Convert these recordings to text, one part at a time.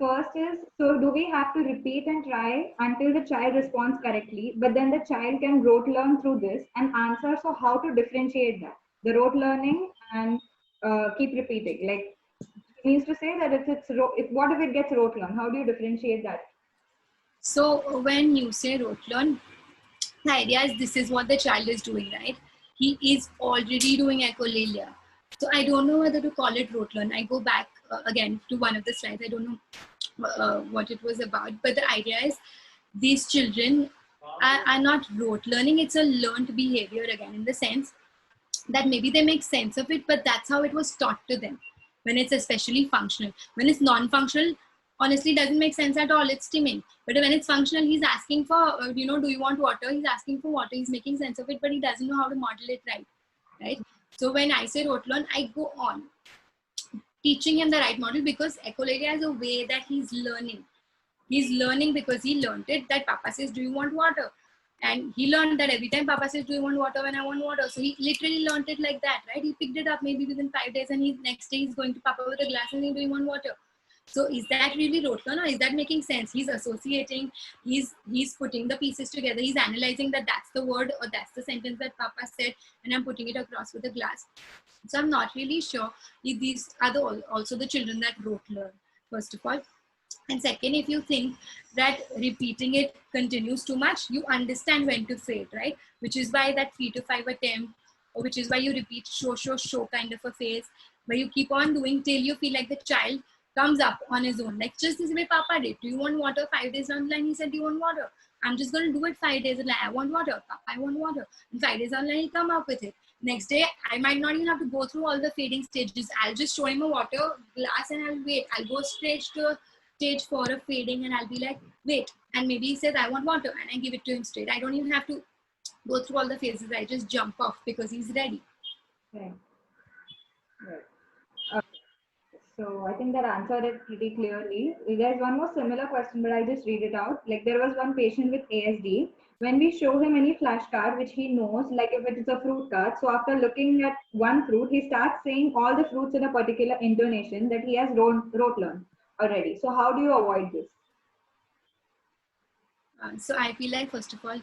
first is, so do we have to repeat and try until the child responds correctly, but then the child can rote learn through this and answer? So how to differentiate that? The rote learning and keep repeating. Like, it means to say that what if it gets rote learn? How do you differentiate that? So when you say rote learn, the idea is this is what the child is doing, right? He is already doing echolalia. So I don't know whether to call it rote learn. I go back again to one of the slides. I don't know what it was about, but the idea is these children are not rote learning. It's a learned behavior again, in the sense that maybe they make sense of it, but that's how it was taught to them. When it's especially functional, when it's non-functional, honestly doesn't make sense at all. It's stimming. But when it's functional, he's asking for do you want water? He's asking for water. He's making sense of it, but he doesn't know how to model it right? So when I say rote learn, I go on teaching him the right model, because echolalia is a way that he's learning. He's learning because he learned it that Papa says, do you want water? And he learned that every time Papa says, do you want water, when I want water. So he literally learned it like that, right? He picked it up maybe within 5 days, and next day he's going to Papa with a glass and saying, do you want water? So is that really rote learn, or is that making sense? He's associating, he's putting the pieces together, he's analyzing that that's the word or that's the sentence that Papa said, and I'm putting it across with a glass. So I'm not really sure if these are also the children that rote learn, first of all. And second, if you think that repeating it continues too much, you understand when to fade, right? Which is why that 3 to 5 attempt, or which is why you repeat show kind of a phase, where you keep on doing till you feel like the child comes up on his own. Like just this way Papa did. Do you want water? 5 days down the line, he said, do you want water? I'm just going to do it 5 days. Like, I want water. Papa, I want water. And 5 days down the line, he'll come up with it. Next day, I might not even have to go through all the fading stages. I'll just show him a water glass and I'll wait. I'll go straight to stage 4 of fading, and I'll be like, wait. And maybe he says, I want water, and I give it to him straight. I don't even have to go through all the phases. I just jump off because he's ready. Right. Okay. So I think that answered it pretty clearly. There's one more similar question, but I'll just read it out. Like, there was one patient with ASD. When we show him any flashcard, which he knows, like if it is a fruit card, so after looking at one fruit, he starts saying all the fruits in a particular intonation that he has rote learned already. So how do you avoid this? So I feel like, first of all,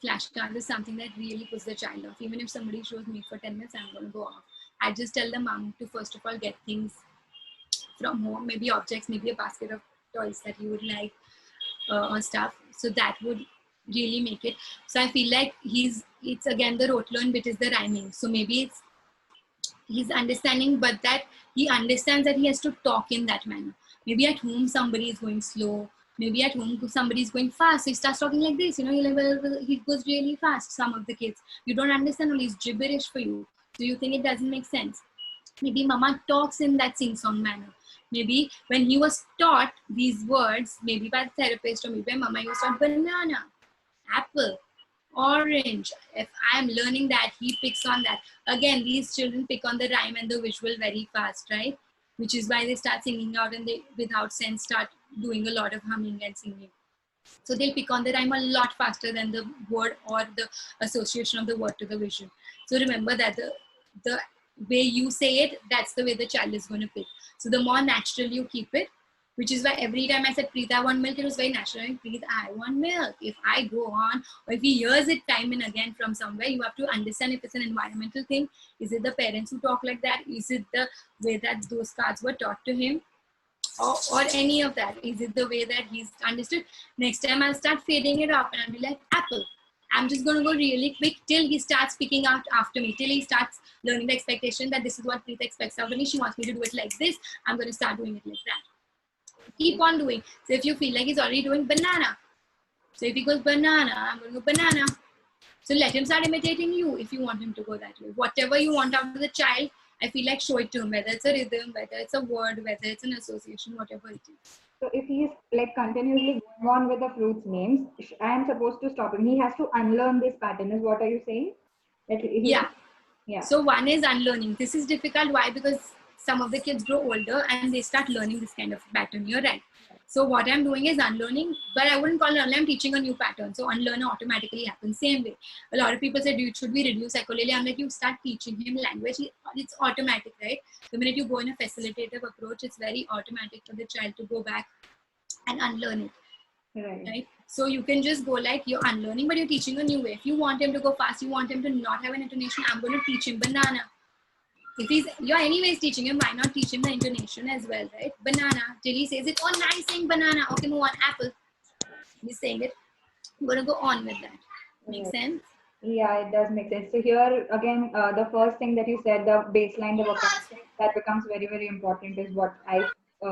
flashcard is something that really puts the child off. Even if somebody shows me for 10 minutes, I'm going to go off. I just tell the mom to first of all get things from home, maybe objects, maybe a basket of toys that you would like, or stuff. So that would really make it. So I feel like it's again the rote learn bit is the rhyming. So maybe he's understanding, but that he understands that he has to talk in that manner. Maybe at home somebody is going slow. Maybe at home somebody is going fast. So he starts talking like this, he goes really fast. Some of the kids, you don't understand, only it's gibberish for you. So you think it doesn't make sense. Maybe mama talks in that sing-song manner. Maybe when he was taught these words, maybe by the therapist or maybe by mama, he was taught banana, apple, orange. If I'm learning that, he picks on that. Again, these children pick on the rhyme and the visual very fast, right? Which is why they start singing out, and they, without sense, start doing a lot of humming and singing. So they'll pick on the rhyme a lot faster than the word or the association of the word to the vision. So remember that the way you say it, that's the way the child is going to pick. So the more natural you keep it, which is why every time I said, Preet, I want milk, it was very natural. Preet, I want milk. If I go on, or if he hears it time and again from somewhere, you have to understand if it's an environmental thing. Is it the parents who talk like that? Is it the way that those cards were taught to him? Or any of that? Is it the way that he's understood? Next time I'll start fading it up and I'll be like, apple. I'm just going to go really quick till he starts picking out after me, till he starts learning the expectation that this is what Preet expects out of me. She wants me to do it like this. I'm going to start doing it like that. Keep on doing. So if you feel like he's already doing banana, so if he goes banana, I'm going to go banana. So let him start imitating you if you want him to go that way. Whatever you want out of the child, I feel like show it to him, whether it's a rhythm, whether it's a word, whether it's an association, whatever it is. So if he's like continuously going on with the fruits names, I am supposed to stop him. He has to unlearn this pattern, is what are you saying? Yeah. So one is unlearning. This is difficult. Why? Because some of the kids grow older and they start learning this kind of pattern. You're right. So what I'm doing is unlearning, but I wouldn't call it unlearn. I'm teaching a new pattern. So unlearn automatically happens. Same way. A lot of people say, dude, should we reduce echolalia? I'm like, you start teaching him language. It's automatic, right? The minute you go in a facilitative approach, it's very automatic for the child to go back and unlearn it. Right. So you can just go like you're unlearning, but you're teaching a new way. If you want him to go fast, you want him to not have an intonation, I'm going to teach him banana. If you're anyways teaching him, why not teach him the intonation as well, right? Banana. Till he says it, oh, nice saying banana. Okay, move on. Apple. He's saying it. I'm going to go on with that. Make sense? Yeah, it does make sense. So here again, the first thing that you said, the baseline, the vocabulary, that becomes very, very important is what I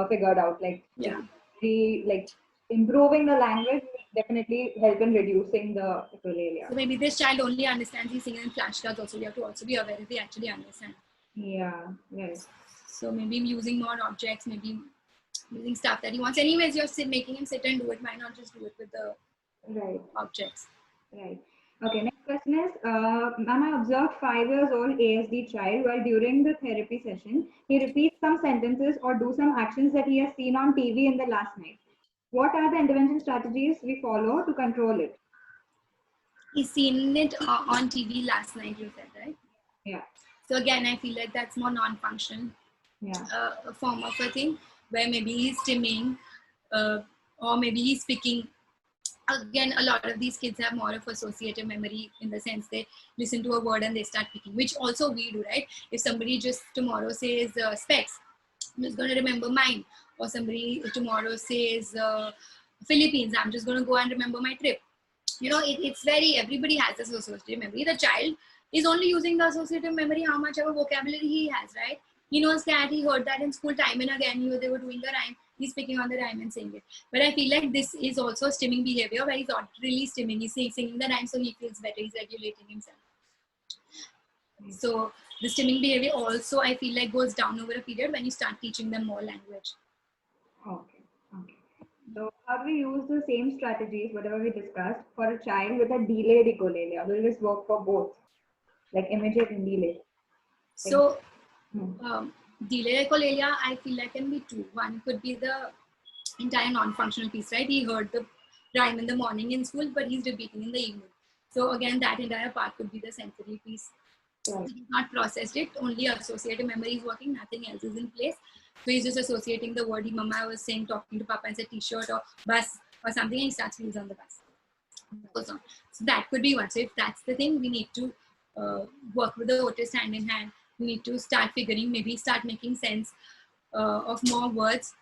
figured out. Like, yeah, like improving the language will definitely help in reducing the echolalia. So maybe this child only understands he's singing in flashcards. Also, we have to also be aware if they actually understand. Yeah, right. So maybe using more objects, maybe using stuff that he wants. Anyways, you're making him sit and do it. Why not just do it with the objects? Right. Okay, next question is, ma'am, I observed 5 years old ASD child while during the therapy session, he repeats some sentences or do some actions that he has seen on TV in the last night. What are the intervention strategies we follow to control it? He's seen it on TV last night, you said, right? Yeah. So again, I feel like that's more non-functional. Yeah. A form of a thing where maybe he's stimming or maybe he's speaking. Again, a lot of these kids have more of associative memory in the sense they listen to a word and they start picking, which also we do, right? If somebody just tomorrow says specs, I'm just going to remember mine. Or somebody tomorrow says Philippines, I'm just going to go and remember my trip. You know, it's very, everybody has this associative memory. The child is only using the associative memory how much ever vocabulary he has, right? He knows that, he heard that in school time and again, they were doing the rhyme, he's picking on the rhyme and saying it. But I feel like this is also stimming behavior where he's not really stimming, he's singing the rhyme so he feels better, he's regulating himself. So the stimming behavior also, I feel like, goes down over a period when you start teaching them more language. Okay. So how do we use the same strategies, whatever we discussed, for a child with a delayed echolalia? Will this work for both, like immediate and delayed? So delayed echolalia, I feel like can be two. One could be the entire non-functional piece, right? He heard the rhyme in the morning in school, but he's repeating in the evening. So again, that entire part could be the sensory piece. Right. He's not processed it, only associative memory is working, nothing else is in place. So he's just associating the word. Mama was saying, talking to Papa and said t-shirt or bus or something, and he starts wheels on the bus. Goes on. So that could be one. So if that's the thing, we need to work with the autist hand in hand. We need to start figuring, maybe start making sense of more words,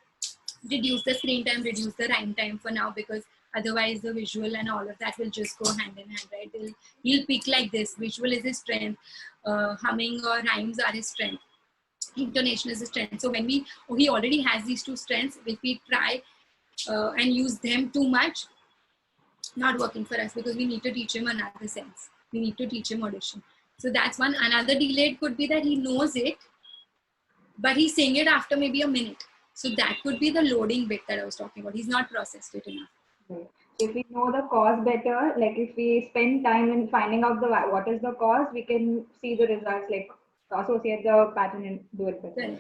reduce the screen time, reduce the rhyme time for now, because otherwise the visual and all of that will just go hand in hand, right? He'll pick like this. Visual is his strength. Humming or rhymes are his strength. Intonation is his strength. So when he already has these two strengths, if we try and use them too much, not working for us, because we need to teach him another sense. We need to teach him audition. So that's one. Another delayed could be that he knows it, but he's saying it after maybe a minute. So that could be the loading bit that I was talking about. He's not processed it enough. Right. If we know the cause better, like if we spend time in finding out what is the cause, we can see the results, like associate the pattern and do it better.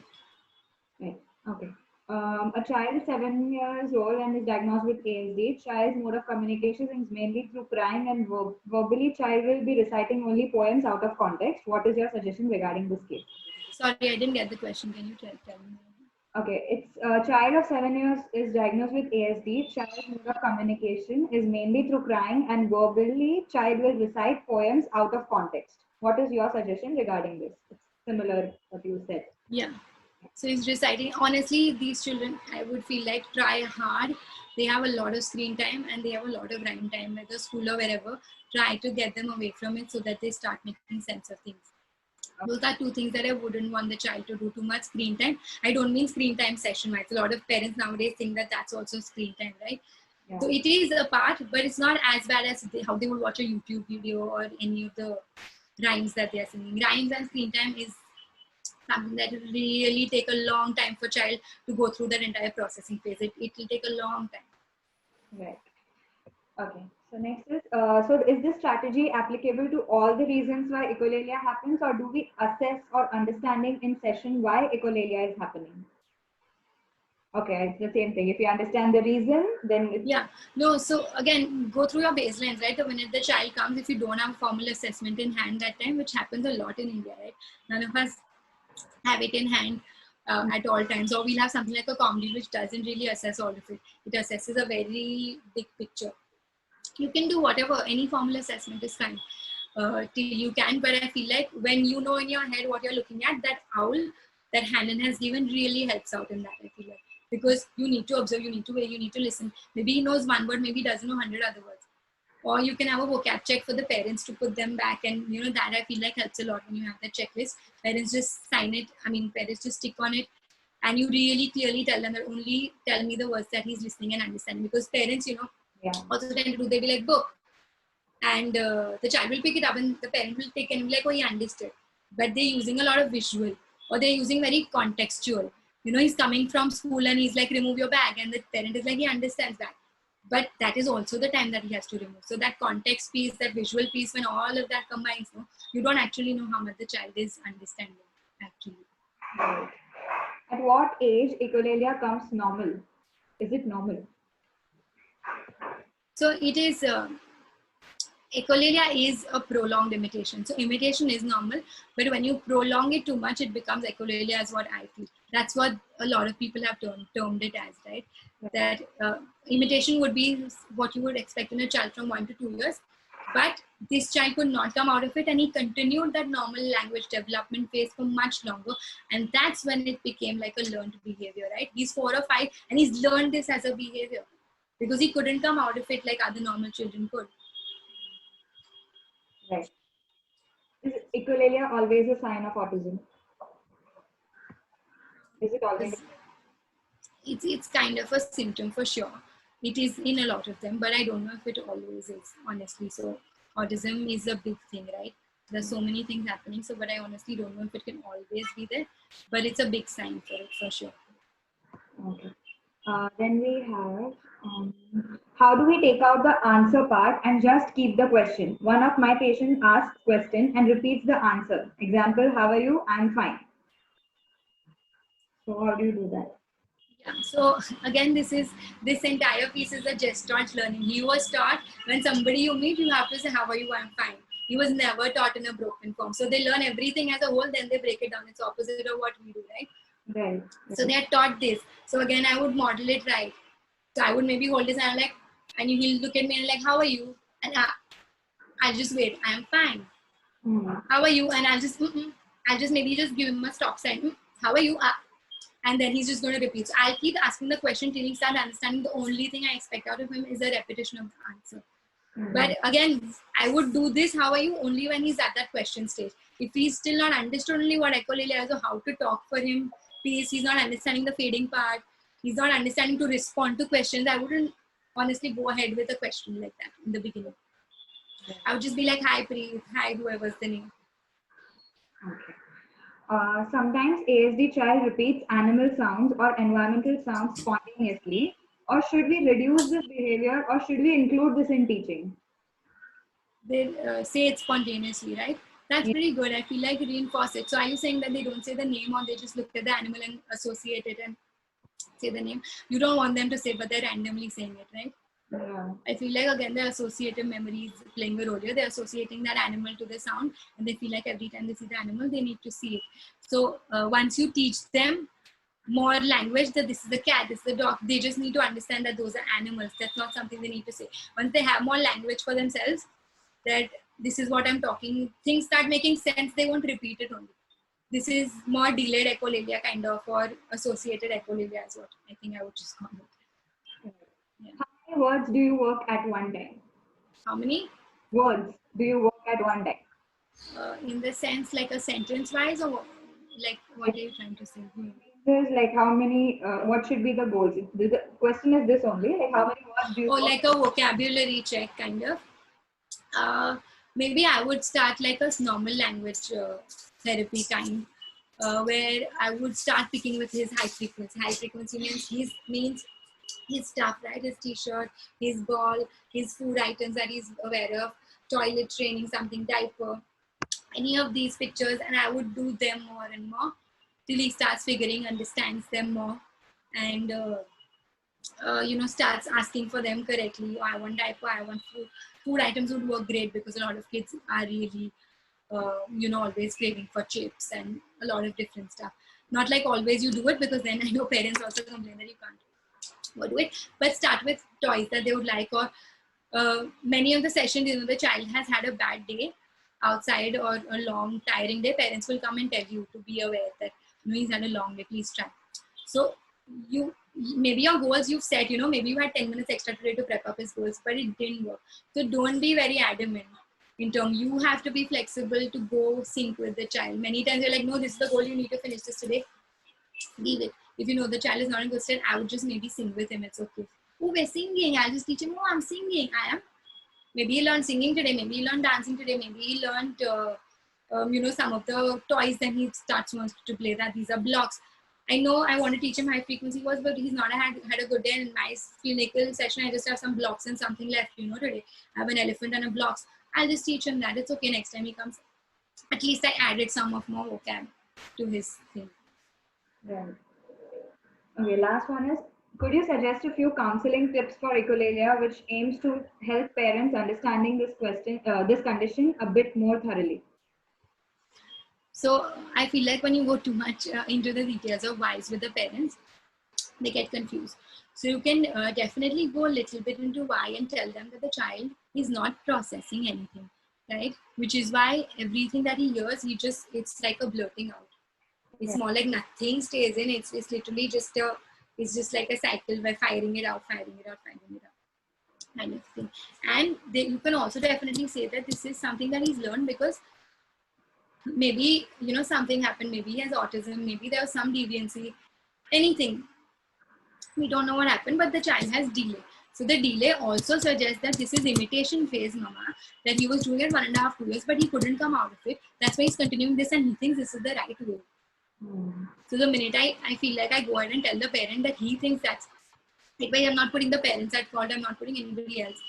Right. Okay. A child is 7 years old and is diagnosed with ASD. Child's mode of communication is mainly through crying and verbally. Child will be reciting only poems out of context. What is your suggestion regarding this case? Sorry, I didn't get the question. Can you tell me? Okay, it's a child of 7 years is diagnosed with ASD. Child's mode of communication is mainly through crying and verbally. Child will recite poems out of context. What is your suggestion regarding this? It's similar what you said. Yeah. So he's reciting. Honestly, these children, I would feel like, try hard. They have a lot of screen time and they have a lot of rhyme time, whether school or wherever. Try to get them away from it so that they start making sense of things. Those are two things that I wouldn't want the child to do too much screen time. I don't mean screen time session wise. A lot of parents nowadays think that that's also screen time, right? Yeah. So it is a part, but it's not as bad as how they would watch a YouTube video or any of the rhymes that they are singing. Rhymes and screen time is something that will really take a long time for child to go through that entire processing phase. It will take a long time. Right. Okay. So next is, so is this strategy applicable to all the reasons why echolalia happens, or do we assess or understanding in session why echolalia is happening? Okay, it's the same thing. If you understand the reason, then it's Yeah, no, so again, go through your baselines, right? The minute the child comes, if you don't have formal assessment in hand that time, which happens a lot in India, right? None of us have it in hand at all times, or we'll have something like a comedy which doesn't really assess all of it. It assesses a very big picture. You can do whatever, any formal assessment is fine till you can, but I feel like when you know in your head what you're looking at, that owl that Hannon has given really helps out in that, I feel like, because you need to observe, you need to weigh, you need to listen. Maybe he knows one word, maybe he doesn't know 100 other words. Or you can have a vocab check for the parents to put them back, and you know that I feel like helps a lot when you have that checklist. Parents just sign it, parents just stick on it, and you really clearly tell them that only tell me the words that he's listening and understanding, because parents, yeah. also tend to do, they'll be like book, and the child will pick it up and the parent will take and be like, oh, he understood, but they're using a lot of visual, or they're using very contextual. He's coming from school and he's like, remove your bag, and the parent is like, he understands that, but that is also the time that he has to remove. So that context piece, that visual piece, when all of that combines, you don't actually know how much the child is understanding actually. Right. At what age echolalia comes normal? Is it normal? So it is echolalia is a prolonged imitation. So imitation is normal, but when you prolong it too much, it becomes echolalia, is what I feel. That's what a lot of people have termed it as, right? That imitation would be what you would expect in a child from 1 to 2 years. But this child could not come out of it, and he continued that normal language development phase for much longer. And that's when it became like a learned behavior, right? He's 4 or 5 and he's learned this as a behavior because he couldn't come out of it like other normal children could. Right. Is echolalia always a sign of autism? Is it always? It's kind of a symptom for sure. It is in a lot of them, but I don't know if it always is, honestly. So autism is a big thing, right? There's so many things happening. So, but I honestly don't know if it can always be there, but it's a big sign for it for sure. Okay. Then we have, how do we take out the answer part and just keep the question? One of my patients asks question and repeats the answer. Example, how are you? I'm fine. So how do you do that? Yeah. So again, this entire piece is a gestalt learning. He was taught when somebody you meet, you have to say, how are you? I'm fine. He was never taught in a broken form. So they learn everything as a whole, then they break it down. It's opposite of what we do, right? Right. So they are taught this. So again, I would model it right. So I would maybe hold his hand like, and he'll look at me and like, how are you? And I'll just wait. I'm fine. How are you? And I'll just maybe just give him a stop sign. How are you? And then he's just going to repeat. So I'll keep asking the question till he starts understanding. The only thing I expect out of him is a repetition of the answer. But again, I would do this, how are you, only when he's at that question stage. If he's still not understood only what echolalia is or how to talk for him, he's not understanding the fading part, he's not understanding to respond to questions, I wouldn't honestly go ahead with a question like that in the beginning. I would just be like, hi Preet, hi whoever's the name. Okay. Sometimes ASD child repeats animal sounds or environmental sounds spontaneously. Or should we reduce this behavior, or should we include this in teaching? They say it spontaneously, right? That's pretty good. I feel like reinforce it. So are you saying that they don't say the name, or they just look at the animal and associate it and say the name? You don't want them to say, but they're randomly saying it, right? Yeah. I feel like again the associative memory is playing a role here. They're associating that animal to the sound, and they feel like every time they see the animal, they need to see it. So once you teach them more language, that this is the cat, this is the dog, they just need to understand that those are animals. That's not something they need to say. Once they have more language for themselves, that this is what I'm talking, things start making sense, they won't repeat it only. This is more delayed echolalia kind of, or associated echolalia is what I think I would just call it. Yeah. How many words do you work at one time? How many words do you work at one time? In the sense like a sentence wise, or like what are you trying to say? There's like how many, what should be the goals? The question is this only, like how many words do you work? Like a vocabulary check kind of. Maybe I would start like a normal language therapy kind, where I would start picking with his high frequency. High frequency means his stuff, right? His t-shirt, his ball, his food items that he's aware of, toilet training, something, diaper, any of these pictures, and I would do them more and more till he starts understands them more. and starts asking for them correctly. I want diaper, I want food. Food items would work great because a lot of kids are really always craving for chips and a lot of different stuff. Not like always you do it, because then I know parents also complain that you can't do it. But start with toys that they would like, or many of the sessions, the child has had a bad day outside or a long tiring day. Parents will come and tell you to be aware that he's had a long day, please try. So you, maybe your goals you've set, maybe you had 10 minutes extra today to prep up his goals, but it didn't work. So don't be very adamant in terms. You have to be flexible to go sync with the child. Many times you're like, no, this is the goal, you need to finish this today. Leave it. If you know the child is not in good state, I would just maybe sing with him. It's okay. Oh, we're singing. I'll just teach him, oh, I'm singing. I am. Maybe he learned singing today. Maybe he learned dancing today. Maybe he learned, some of the toys that he starts wants to play, that these are blocks. I know I want to teach him high frequency words, but he's not had a good day. In my clinical session, I just have some blocks and something left, today. I have an elephant and a blocks. I'll just teach him that. It's okay. Next time he comes, at least I added some of more vocab to his thing. Right. Okay, last one is, could you suggest a few counseling tips for echolalia which aims to help parents understanding this condition a bit more thoroughly? So I feel like when you go too much into the details of whys with the parents, they get confused. So you can definitely go a little bit into why and tell them that the child is not processing anything, right? Which is why everything that he hears, it's like a blurting out. It's more like nothing stays in. It's literally just it's just like a cycle by firing it out kind of thing. And you can also definitely say that this is something that he's learned because maybe, something happened. Maybe he has autism. Maybe there was some deviancy, anything. We don't know what happened, but the child has delay. So the delay also suggests that this is imitation phase, mama, that he was doing it 1.5, 2 years, but he couldn't come out of it. That's why he's continuing this and he thinks this is the right way. So the minute I feel like I go ahead and tell the parent that he thinks that's like, why I'm not putting the parents at fault, I'm not putting anybody else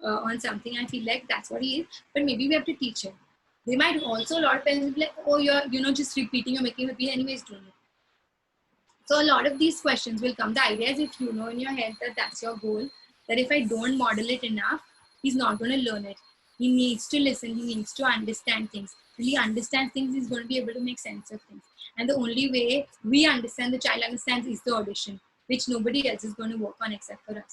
on something. I feel like that's what he is, but maybe we have to teach him. They might also, a lot of parents be like, oh, you're just repeating, you're making repeat anyways doing it. So a lot of these questions will come. The idea is, if you know in your head that that's your goal, that if I don't model it enough, he's not going to learn it. He needs to listen. He needs to understand things. When he understands things, he's going to be able to make sense of things. And the only way we understand, the child understands, is the audition, which nobody else is going to work on except for us.